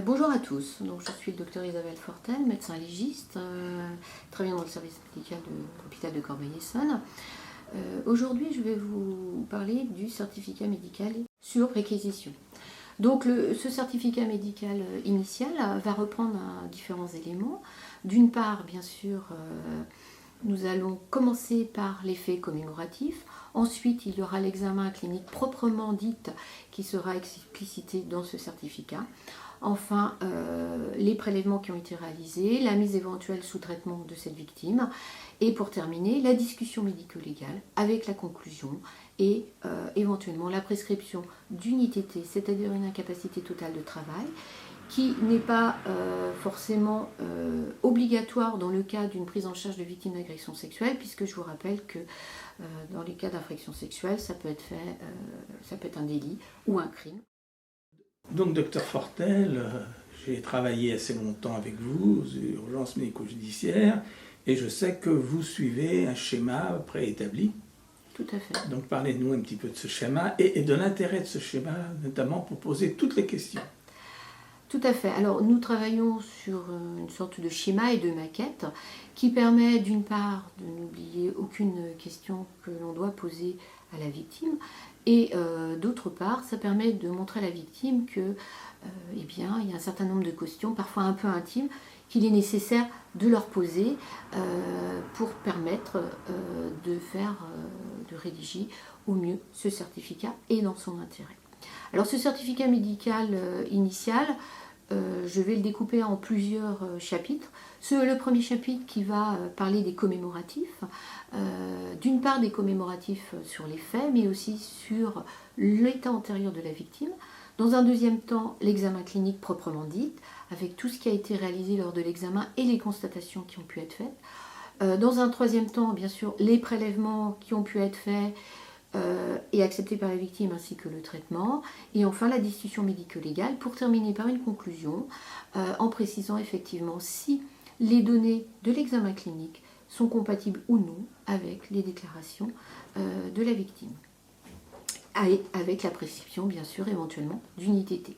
Bonjour à tous, donc, je suis le docteur Isabelle Fortel, médecin légiste, travaillant dans le service médical de l'hôpital de Corbeil-Essonnes. Aujourd'hui, je vais vous parler du certificat médical sur réquisition. Donc ce certificat médical initial va reprendre différents éléments. D'une part, bien sûr, nous allons commencer par les faits commémoratifs. Ensuite, il y aura l'examen clinique proprement dit qui sera explicité dans ce certificat. Enfin, les prélèvements qui ont été réalisés, la mise éventuelle sous traitement de cette victime. Et pour terminer, la discussion médico-légale avec la conclusion et éventuellement la prescription d'une ITT, c'est-à-dire une incapacité totale de travail, qui n'est pas forcément obligatoire dans le cas d'une prise en charge de victimes d'agression sexuelle, puisque je vous rappelle que dans les cas d'infraction sexuelle, ça peut être un délit ou un crime. Donc, docteur Fortel, j'ai travaillé assez longtemps avec vous aux urgences médico-judiciaires et je sais que vous suivez un schéma préétabli. Tout à fait. Donc, parlez-nous un petit peu de ce schéma et de l'intérêt de ce schéma, notamment pour poser toutes les questions. Tout à fait. Alors, nous travaillons sur une sorte de schéma et de maquette qui permet d'une part de n'oublier aucune question que l'on doit poser à la victime et d'autre part, ça permet de montrer à la victime que, eh bien, il y a un certain nombre de questions, parfois un peu intimes, qu'il est nécessaire de leur poser pour permettre de rédiger au mieux ce certificat et dans son intérêt. Alors ce certificat médical initial, je vais le découper en plusieurs chapitres. Le premier chapitre qui va parler des commémoratifs, d'une part des commémoratifs sur les faits, mais aussi sur l'état antérieur de la victime. Dans un deuxième temps, l'examen clinique proprement dit, avec tout ce qui a été réalisé lors de l'examen et les constatations qui ont pu être faites. Dans un troisième temps, bien sûr, les prélèvements qui ont pu être faits et acceptés par la victime ainsi que le traitement. Et enfin, la discussion médico-légale pour terminer par une conclusion en précisant effectivement si les données de l'examen clinique sont compatibles ou non avec les déclarations de la victime. Avec la prescription, bien sûr, éventuellement, d'une ITT.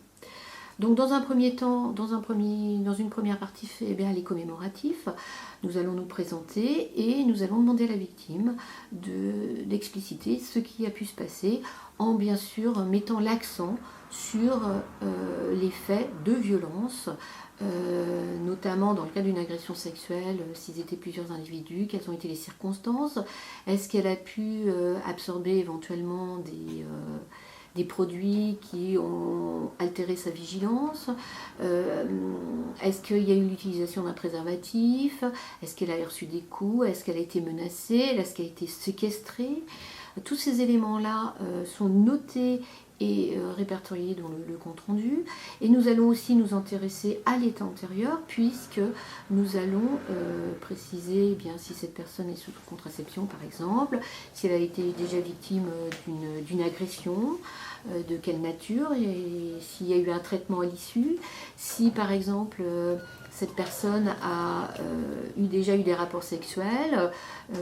Donc dans un premier temps, dans une première partie, eh bien, les commémoratifs, nous allons nous présenter et nous allons demander à la victime d'expliciter ce qui a pu se passer en bien sûr mettant l'accent sur les faits de violence, notamment dans le cas d'une agression sexuelle, s'ils étaient plusieurs individus, quelles ont été les circonstances, est-ce qu'elle a pu absorber éventuellement des produits qui ont altéré sa vigilance, est-ce qu'il y a eu l'utilisation d'un préservatif, est-ce qu'elle a reçu des coups, est-ce qu'elle a été menacée, est-ce qu'elle a été séquestrée. Tous ces éléments-là sont notés et répertoriés dans le compte-rendu. Et nous allons aussi nous intéresser à l'état antérieur, puisque nous allons préciser eh bien, si cette personne est sous contraception, par exemple, si elle a été déjà victime d'une agression, de quelle nature, et s'il y a eu un traitement à l'issue, si par exemple cette personne a déjà eu des rapports sexuels,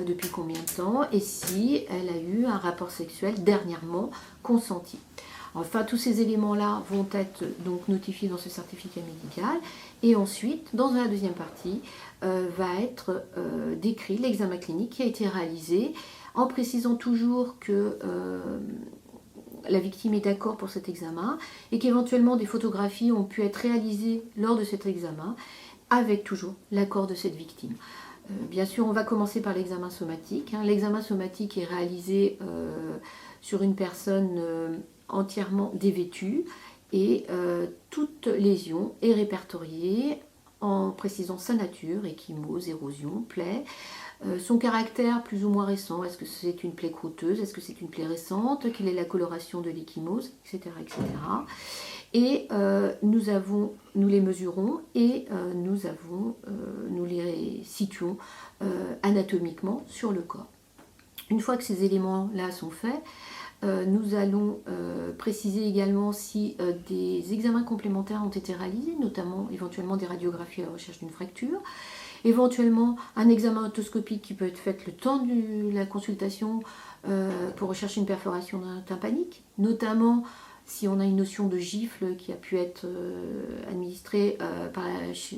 depuis combien de temps, et si elle a eu un rapport sexuel dernièrement consenti. Enfin, tous ces éléments-là vont être donc notifiés dans ce certificat médical, et ensuite, dans la deuxième partie, va être décrit l'examen clinique qui a été réalisé, en précisant toujours que la victime est d'accord pour cet examen et qu'éventuellement des photographies ont pu être réalisées lors de cet examen avec toujours l'accord de cette victime. Bien sûr, on va commencer par l'examen somatique. L'examen somatique est réalisé sur une personne entièrement dévêtue et toute lésion est répertoriée en précisant sa nature, ecchymose, érosion, plaie, son caractère plus ou moins récent, est-ce que c'est une plaie croûteuse, est-ce que c'est une plaie récente, quelle est la coloration de l'ecchymose, etc. etc. Et nous les mesurons et nous les situons anatomiquement sur le corps. Une fois que ces éléments-là sont faits, nous allons préciser également si des examens complémentaires ont été réalisés, notamment éventuellement des radiographies à la recherche d'une fracture, éventuellement un examen otoscopique qui peut être fait le temps de la consultation pour rechercher une perforation tympanique, notamment si on a une notion de gifle qui a pu être administrée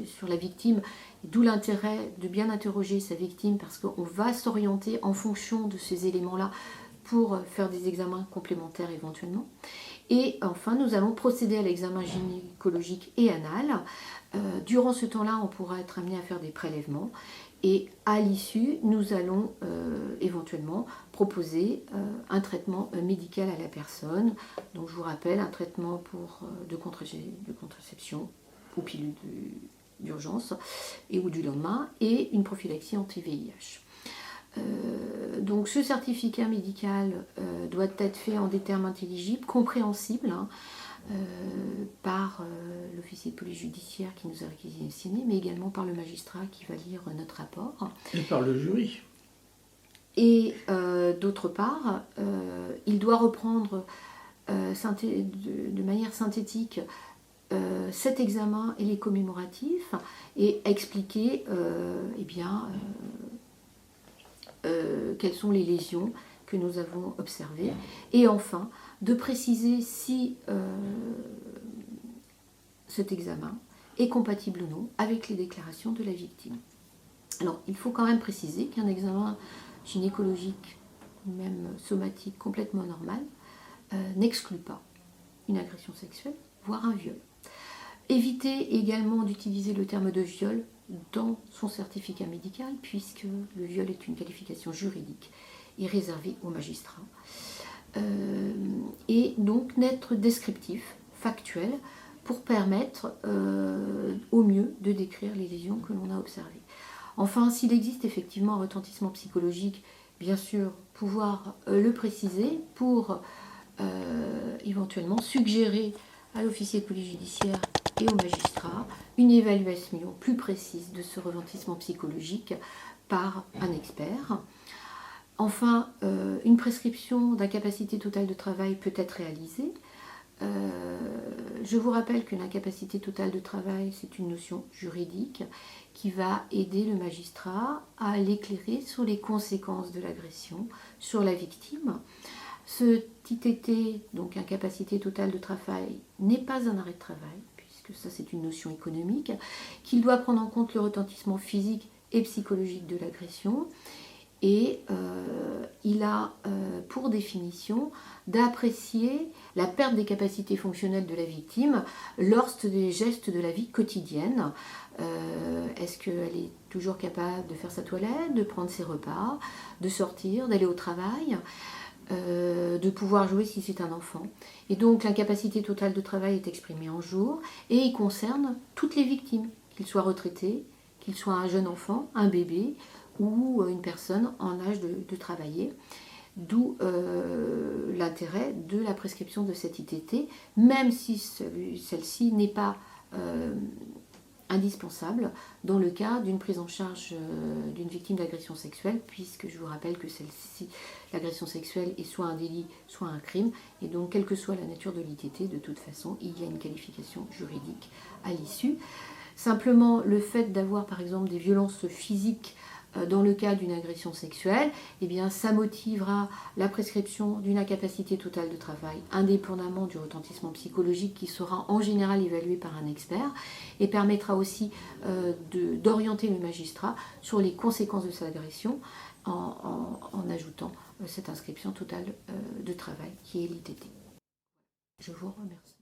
sur la victime, d'où l'intérêt de bien interroger sa victime parce qu'on va s'orienter en fonction de ces éléments-là pour faire des examens complémentaires éventuellement. Et enfin, nous allons procéder à l'examen gynécologique et anal. Durant ce temps-là, on pourra être amené à faire des prélèvements. Et à l'issue, nous allons éventuellement proposer un traitement médical à la personne. Donc je vous rappelle, un traitement de contraception ou pilule d'urgence ou du lendemain et une prophylaxie anti-VIH. Donc ce certificat médical doit être fait en des termes intelligibles, compréhensibles par l'officier de police judiciaire qui nous a réquisitionné, mais également par le magistrat qui va lire notre rapport. Et par le jury. Et d'autre part, il doit reprendre de manière synthétique cet examen et les commémoratifs et expliquer quelles sont les lésions que nous avons observées. Et enfin, de préciser si cet examen est compatible ou non avec les déclarations de la victime. Alors, il faut quand même préciser qu'un examen gynécologique, même somatique, complètement normal, n'exclut pas une agression sexuelle, voire un viol. Évitez également d'utiliser le terme de viol dans son certificat médical, puisque le viol est une qualification juridique et réservée aux magistrats. Et donc n'être descriptif, factuel, pour permettre au mieux de décrire les lésions que l'on a observées. Enfin, s'il existe effectivement un retentissement psychologique, bien sûr, pouvoir le préciser pour éventuellement suggérer à l'officier de police judiciaire et au magistrat une évaluation plus précise de ce retentissement psychologique par un expert. Enfin, une prescription d'incapacité totale de travail peut être réalisée. Je vous rappelle que l'incapacité totale de travail, c'est une notion juridique qui va aider le magistrat à l'éclairer sur les conséquences de l'agression sur la victime. Ce TTT, donc incapacité totale de travail, n'est pas un arrêt de travail, puisque ça c'est une notion économique, qu'il doit prendre en compte le retentissement physique et psychologique de l'agression. Et il a pour définition d'apprécier la perte des capacités fonctionnelles de la victime lors des gestes de la vie quotidienne. Est-ce qu'elle est toujours capable de faire sa toilette, de prendre ses repas, de sortir, d'aller au travail, de pouvoir jouer si c'est un enfant. Et donc l'incapacité totale de travail est exprimée en jours et il concerne toutes les victimes, qu'ils soient retraités, qu'ils soient un jeune enfant, un bébé, ou une personne en âge de travailler, d'où l'intérêt de la prescription de cette ITT, même si celle-ci n'est pas indispensable dans le cas d'une prise en charge d'une victime d'agression sexuelle, puisque je vous rappelle que celle-ci, l'agression sexuelle est soit un délit, soit un crime, et donc quelle que soit la nature de l'ITT, de toute façon, il y a une qualification juridique à l'issue. Simplement, le fait d'avoir par exemple des violences physiques dans le cas d'une agression sexuelle, eh bien, ça motivera la prescription d'une incapacité totale de travail, indépendamment du retentissement psychologique qui sera en général évalué par un expert, et permettra aussi d'orienter le magistrat sur les conséquences de cette agression en ajoutant cette inscription totale de travail qui est l'ITT. Je vous remercie.